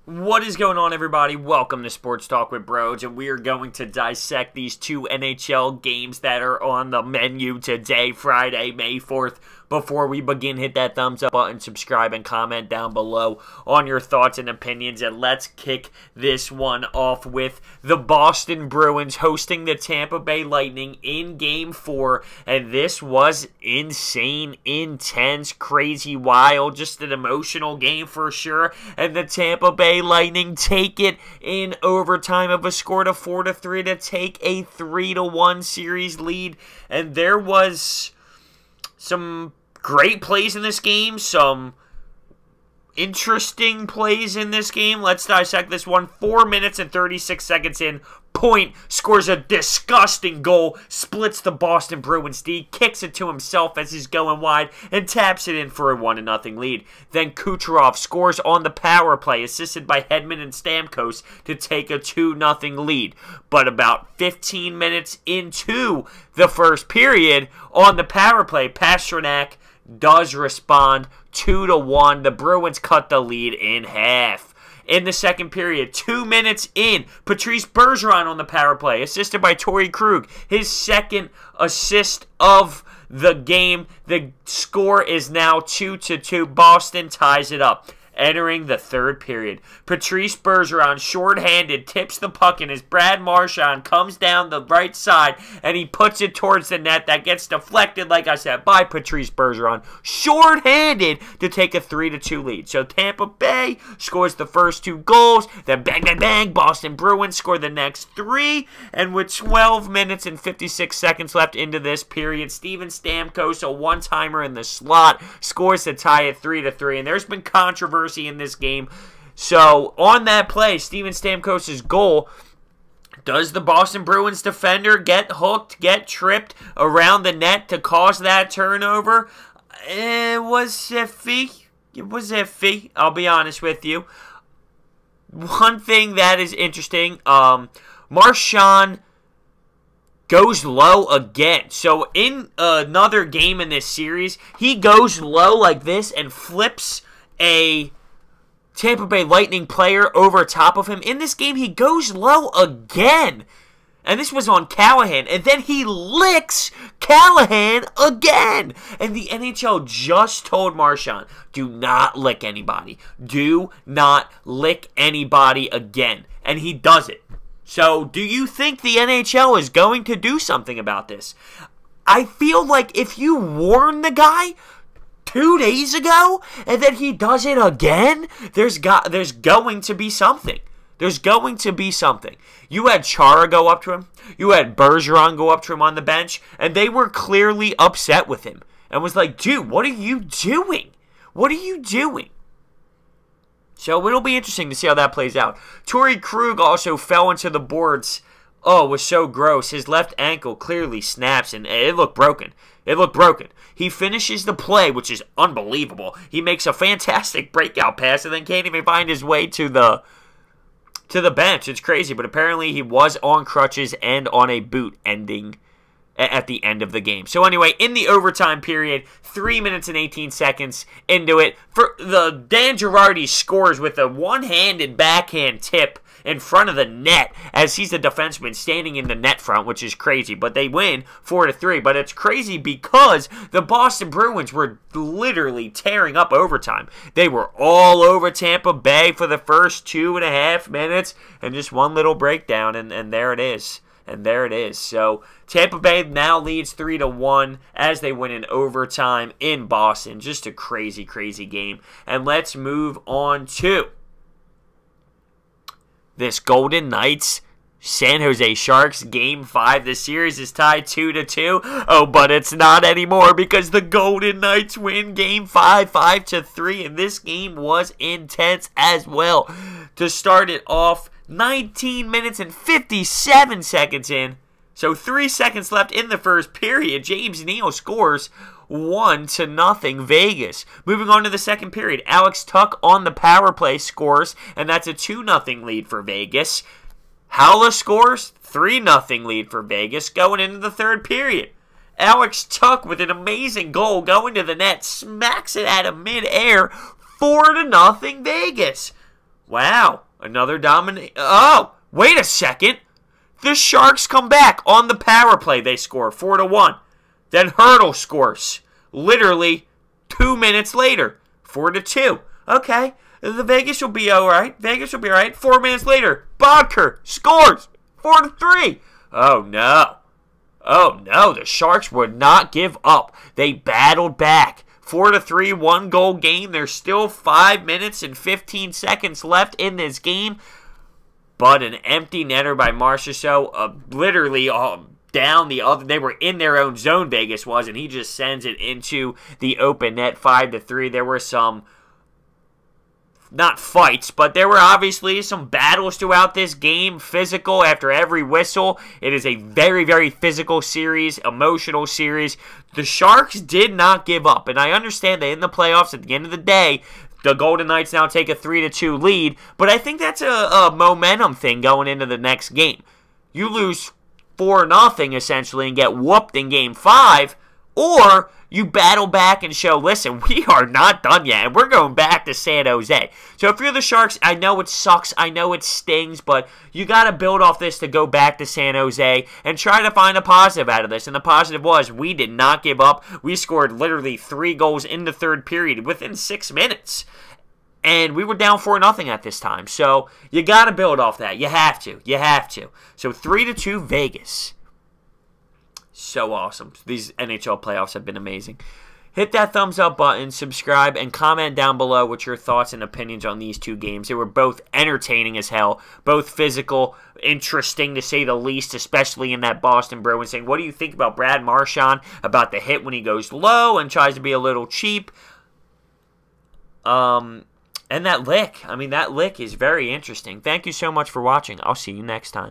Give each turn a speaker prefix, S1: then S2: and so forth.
S1: What is going on, everybody? Welcome to Sports Talk with Bros, and we are going to dissect these two NHL games that are on the menu today, Friday, May 4th. Before we begin, hit that thumbs up button, subscribe, and comment down below on your thoughts and opinions. And let's kick this one off with the Boston Bruins hosting the Tampa Bay Lightning in Game 4. And this was insane, intense, crazy, wild, just an emotional game for sure. And the Tampa Bay Lightning take it in overtime of a score to 4-3 to take a 3-1 series lead. And there was some great plays in this game, some interesting plays in this game. Let's dissect this one. 4 minutes and 36 seconds in. Point scores a disgusting goal, splits the Boston Bruins D, kicks it to himself as he's going wide, and taps it in for a 1-0 lead. Then Kucherov scores on the power play, assisted by Hedman and Stamkos to take a 2-0 lead. But about 15 minutes into the first period, on the power play, Pastrnak does respond 2-1. The Bruins cut the lead in half. In the second period, 2 minutes in, Patrice Bergeron on the power play, assisted by Torrey Krug, his second assist of the game. The score is now 2-2. Boston ties it up. Entering the third period, Patrice Bergeron, shorthanded, tips the puck in as Brad Marchand comes down the right side, and he puts it towards the net. That gets deflected, like I said, by Patrice Bergeron, shorthanded, to take a 3-2 lead. So Tampa Bay scores the first two goals, then bang, bang, bang, Boston Bruins score the next three, and with 12 minutes and 56 seconds left into this period, Steven Stamkos, a one-timer in the slot, scores to tie it 3-3, and there's been controversy in this game. So on that play, Steven Stamkos' goal, does the Boston Bruins defender get hooked, get tripped around the net to cause that turnover? It was iffy. It was iffy, I'll be honest with you. One thing that is interesting, Marchand goes low again. So in another game in this series, he goes low like this and flips a Tampa Bay Lightning player over top of him. In this game, he goes low again. And this was on Callahan. And then he licks Callahan again. And the NHL just told Marchand, do not lick anybody. Do not lick anybody again. And he does it. So, do you think the NHL is going to do something about this? I feel like if you warn the guy 2 days ago, and then he does it again, there's going to be something. There's going to be something. You had Chara go up to him. You had Bergeron go up to him on the bench, and they were clearly upset with him. And was like, dude, what are you doing? What are you doing? So it'll be interesting to see how that plays out. Torrey Krug also fell into the boards. Oh, it was so gross. His left ankle clearly snaps, and it looked broken. It looked broken. He finishes the play, which is unbelievable. He makes a fantastic breakout pass and then can't even find his way to the bench. It's crazy, but apparently he was on crutches and on a boot ending at the end of the game. So anyway, in the overtime period, 3 minutes and 18 seconds into it, Dan Girardi scores with a one-handed backhand tip in front of the net as he's the defenseman standing in the net front, which is crazy. But they win 4-3. But it's crazy because the Boston Bruins were literally tearing up overtime. They were all over Tampa Bay for the first 2.5 minutes, and just one little breakdown, and there it is. And there it is. So Tampa Bay now leads 3-1 as they win in overtime in Boston. Just a crazy, crazy game. And let's move on to this Golden Knights San Jose Sharks Game 5. The series is tied 2-2. Oh, but it's not anymore because the Golden Knights win Game 5, 5-3. And this game was intense as well. To start it off, 19 minutes and 57 seconds in. So 3 seconds left in the first period. James Neal scores 1-0 Vegas. Moving on to the second period, Alex Tuch on the power play scores, and that's a 2-0 lead for Vegas. Howla scores, 3-0 lead for Vegas going into the third period. Alex Tuch with an amazing goal going to the net, smacks it out of midair, 4-0 Vegas. Wow. Another dominate. Oh, wait a second. The Sharks come back on the power play. They score 4-1. Then Hurdle scores. Literally 2 minutes later. 4-2. Okay. The Vegas will be all right. Vegas will be all right. 4 minutes later, Bodker scores 4-3. Oh, no. Oh, no. The Sharks would not give up. They battled back. 4-3, 1-goal game. There's still 5 minutes and 15 seconds left in this game. But an empty netter by Marchand, literally down the other. They were in their own zone, Vegas was, and he just sends it into the open net, 5-3. There were some, not fights, but there were obviously some battles throughout this game. Physical after every whistle. It is a very, very physical series, emotional series. The Sharks did not give up, and I understand that in the playoffs, at the end of the day, the Golden Knights now take a 3-2 lead, but I think that's a momentum thing going into the next game. You lose 4-0 essentially and get whooped in Game 5, or you battle back and show, listen, we are not done yet, and we're going back to San Jose. So if you're the Sharks, I know it sucks, I know it stings, but you got to build off this to go back to San Jose and try to find a positive out of this. And the positive was we did not give up. We scored literally 3 goals in the third period within 6 minutes. And we were down 4-0 at this time. So you got to build off that. You have to. You have to. So 3-2 Vegas. So awesome. These NHL playoffs have been amazing. Hit that thumbs up button, subscribe, and comment down below what your thoughts and opinions on these two games. They were both entertaining as hell, both physical, interesting to say the least, especially in that Boston Bruins thing. What do you think about Brad Marchand, about the hit when he goes low and tries to be a little cheap? And that lick. I mean, that lick is very interesting. Thank you so much for watching. I'll see you next time.